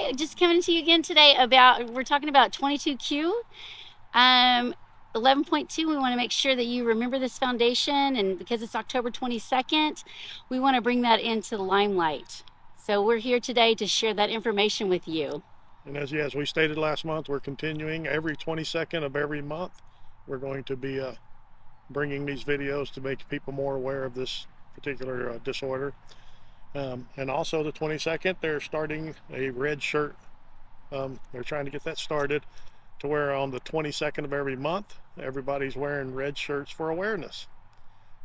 Hi, just coming to you again today we're talking about 22Q. 11.2, we want to make sure that you remember this foundation, and because it's October 22nd, we want to bring that into the limelight. So we're here today to share that information with you. And as we stated last month, we're continuing every 22nd of every month. We're going to be bringing these videos to make people more aware of this particular disorder. And also the 22nd, they're starting a red shirt. They're trying to get that started to where on the 22nd of every month, everybody's wearing red shirts for awareness.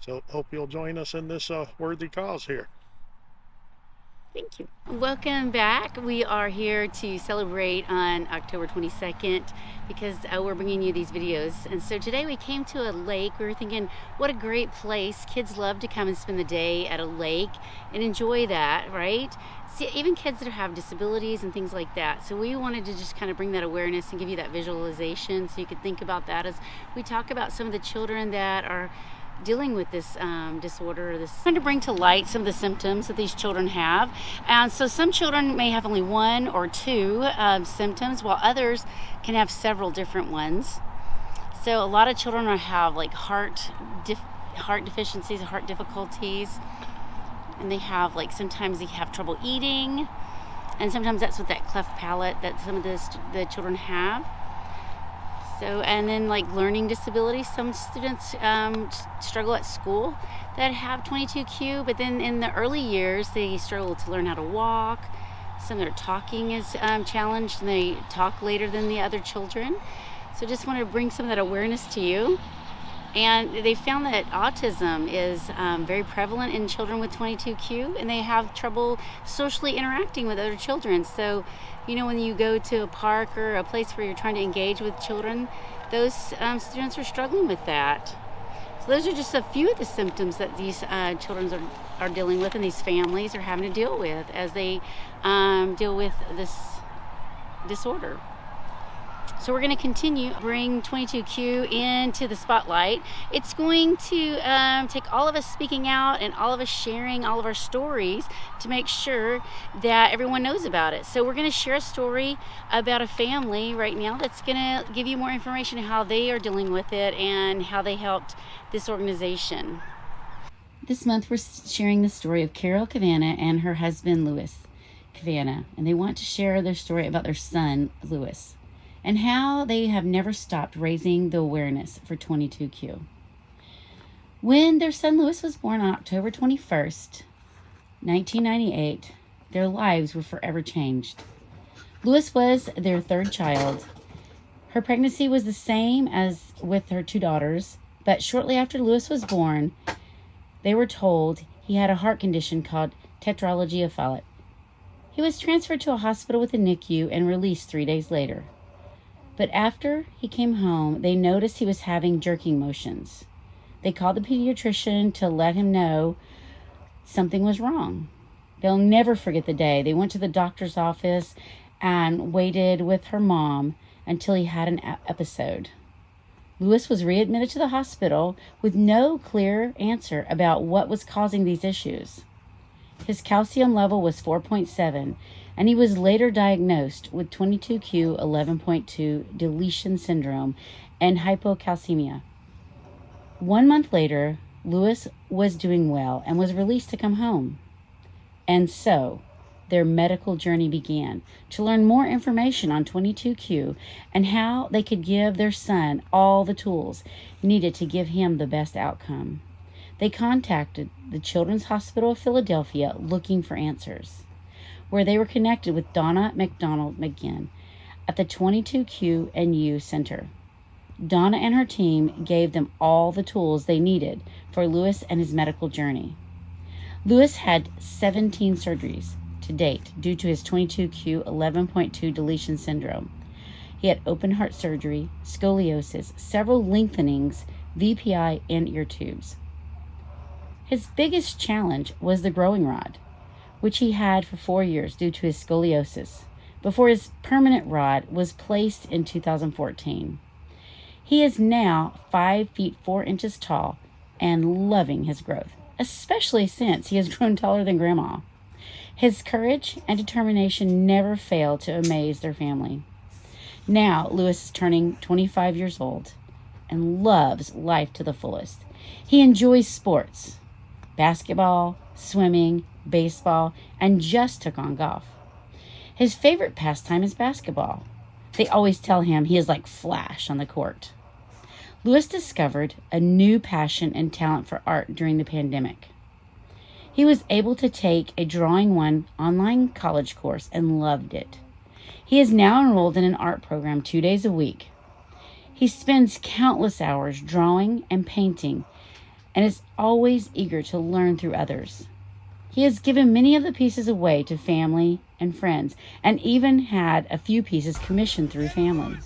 So hope you'll join us in this worthy cause here. Thank you. Welcome back. We are here to celebrate on October 22nd because we're bringing you these videos. And so today we came to a lake. We were thinking, what a great place. Kids love to come and spend the day at a lake and enjoy that, right? See, even kids that have disabilities and things like that. So we wanted to just kind of bring that awareness and give you that visualization so you could think about that as we talk about some of the children that are dealing with this disorder, trying to bring to light some of the symptoms that these children have. And so some children may have only one or two symptoms, while others can have several different ones. So a lot of children have like heart deficiencies, heart difficulties, and they have sometimes they have trouble eating, and sometimes that's with that cleft palate that some of the children have. So, and then learning disabilities, some students struggle at school that have 22Q, but then in the early years they struggle to learn how to walk. Some of their talking is challenged, and they talk later than the other children. So just want to bring some of that awareness to you. And they found that autism is very prevalent in children with 22Q, and they have trouble socially interacting with other children. So, when you go to a park or a place where you're trying to engage with children, those students are struggling with that. So those are just a few of the symptoms that these children are dealing with, and these families are having to deal with as they deal with this disorder. So we're going to continue bring 22Q into the spotlight. It's going to take all of us speaking out and all of us sharing all of our stories to make sure that everyone knows about it. So we're going to share a story about a family right now that's going to give you more information on how they are dealing with it and how they helped this organization. This month we're sharing the story of Carol Cavanagh and her husband Louis Cavanagh, and they want to share their story about their son Louis, and how they have never stopped raising the awareness for 22Q. When their son Louis was born on October 21st, 1998, their lives were forever changed. Louis was their third child. Her pregnancy was the same as with her two daughters, but shortly after Louis was born, they were told he had a heart condition called tetralogy. He was transferred to a hospital with a NICU and released 3 days later. But after he came home, they noticed he was having jerking motions. They called the pediatrician to let him know something was wrong. They'll never forget the day. They went to the doctor's office and waited with her mom until he had an episode. Louis was readmitted to the hospital with no clear answer about what was causing these issues. His calcium level was 4.7, and he was later diagnosed with 22Q 11.2 deletion syndrome and hypocalcemia. 1 month later, Louis was doing well and was released to come home. And so, their medical journey began to learn more information on 22Q and how they could give their son all the tools needed to give him the best outcome. They contacted the Children's Hospital of Philadelphia looking for answers, where they were connected with Donna McDonald McGinn at the 22Q and U Center. Donna and her team gave them all the tools they needed for Louis and his medical journey. Louis had 17 surgeries to date due to his 22Q 11.2 deletion syndrome. He had open heart surgery, scoliosis, several lengthenings, VPI, and ear tubes. His biggest challenge was the growing rod, which he had for 4 years due to his scoliosis, before his permanent rod was placed in 2014. He is now 5 feet 4 inches tall and loving his growth, especially since he has grown taller than Grandma. His courage and determination never failed to amaze their family. Now, Lewis is turning 25 years old and loves life to the fullest. He enjoys sports, basketball, swimming, baseball, and just took on golf. His favorite pastime is basketball. They always tell him he is like Flash on the court. Lewis discovered a new passion and talent for art during the pandemic. He was able to take a Drawing One online college course and loved it. He is now enrolled in an art program 2 days a week. He spends countless hours drawing and painting and is always eager to learn through others. He has given many of the pieces away to family and friends, and even had a few pieces commissioned through family.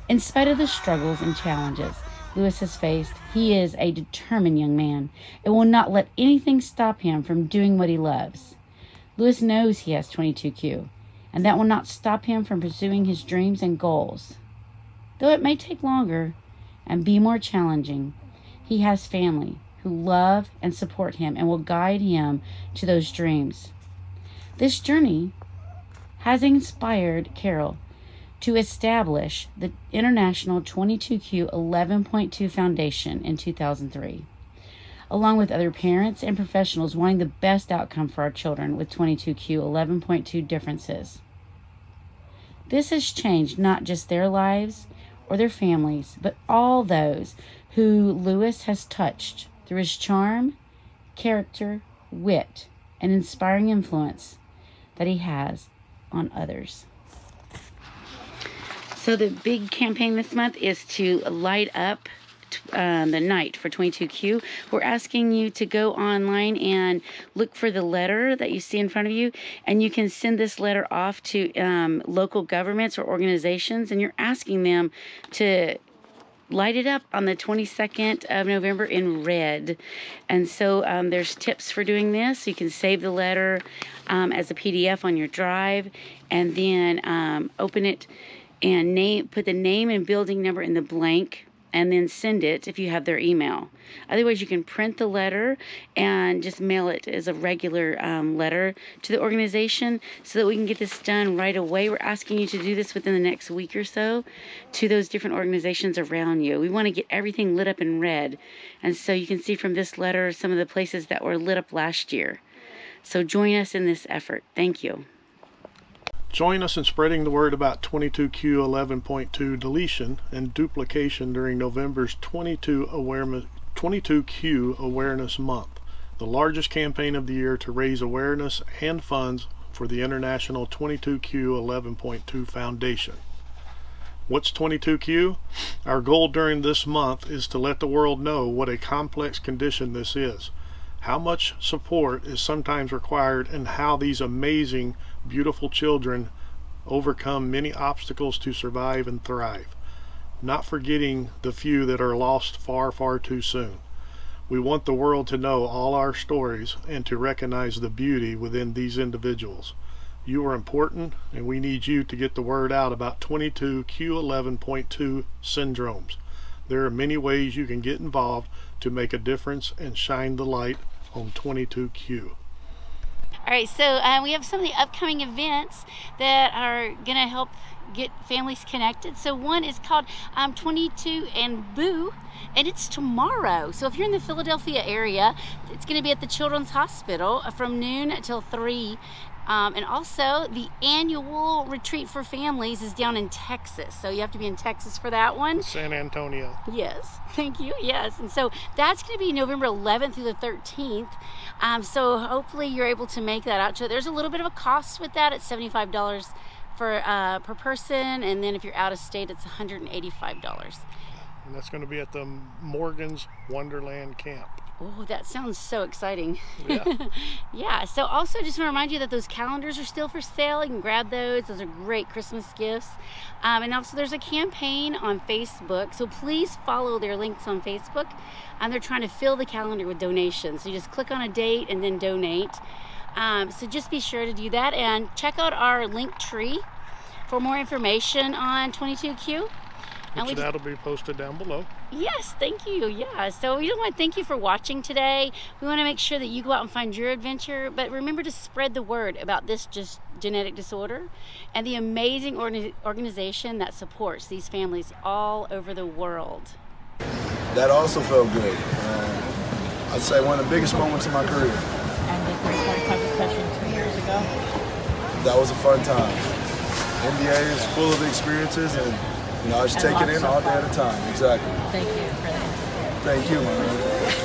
In spite of the struggles and challenges Lewis has faced, he is a determined young man and will not let anything stop him from doing what he loves. Lewis knows he has 22Q, and that will not stop him from pursuing his dreams and goals. Though it may take longer and be more challenging, he has family who love and support him and will guide him to those dreams. This journey has inspired Carol to establish the International 22Q 11.2 Foundation in 2003, along with other parents and professionals wanting the best outcome for our children with 22Q 11.2 differences. This has changed not just their lives or their families, but all those who Lewis has touched through his charm, character, wit, and inspiring influence that he has on others. So the big campaign this month is to light up the night for 22Q. We're asking you to go online and look for the letter that you see in front of you, and you can send this letter off to local governments or organizations, and you're asking them to light it up on the 22nd of November in red. And so there's tips for doing this. You can save the letter as a PDF on your drive, and then open it and put the name and building number in the blank, and then send it if you have their email. Otherwise, you can print the letter and just mail it as a regular letter to the organization so that we can get this done right away. We're asking you to do this within the next week or so to those different organizations around you. We want to get everything lit up in red. And so you can see from this letter some of the places that were lit up last year. So join us in this effort. Thank you. Join us in spreading the word about 22Q 11.2 deletion and duplication during November's 22Q Awareness Month, the largest campaign of the year to raise awareness and funds for the International 22Q 11.2 Foundation. What's 22Q? Our goal during this month is to let the world know what a complex condition this is, how much support is sometimes required, and how these amazing, beautiful children overcome many obstacles to survive and thrive, not forgetting the few that are lost far, far too soon. We want the world to know all our stories and to recognize the beauty within these individuals. You are important, and we need you to get the word out about 22Q 11.2 syndromes. There are many ways you can get involved to make a difference and shine the light on 22Q. All right, so we have some of the upcoming events that are going to help get families connected. So one is called 22 and Boo, and it's tomorrow. So if you're in the Philadelphia area, it's going to be at the Children's Hospital from noon till 3. And also the annual retreat for families is down in Texas. So you have to be in Texas for that one. San Antonio. Yes, thank you. Yes, and so that's going to be November 11th through the 13th. So hopefully you're able to make that out. So there's a little bit of a cost with that. It's $75 per person, and then if you're out of state, it's $185. And that's going to be at the Morgan's Wonderland Camp. Oh, that sounds so exciting. Yeah. Yeah, so also just want to remind you that those calendars are still for sale. You can grab those. Those are great Christmas gifts. And also there's a campaign on Facebook, so please follow their links on Facebook. They're trying to fill the calendar with donations. So you just click on a date and then donate. So just be sure to do that, and check out our link tree for more information on 22Q. And which that'll be posted down below. Yes, thank you. Yeah, so we just want to thank you for watching today. We want to make sure that you go out and find your adventure, but remember to spread the word about this just genetic disorder and the amazing organization that supports these families all over the world. That also felt good. I'd say one of the biggest moments in my career. And the 45 session 2 years ago. That was a fun time. NBA is full of experiences, and I just take it in all day at a time. Exactly. Thank you for that. Thank you, man.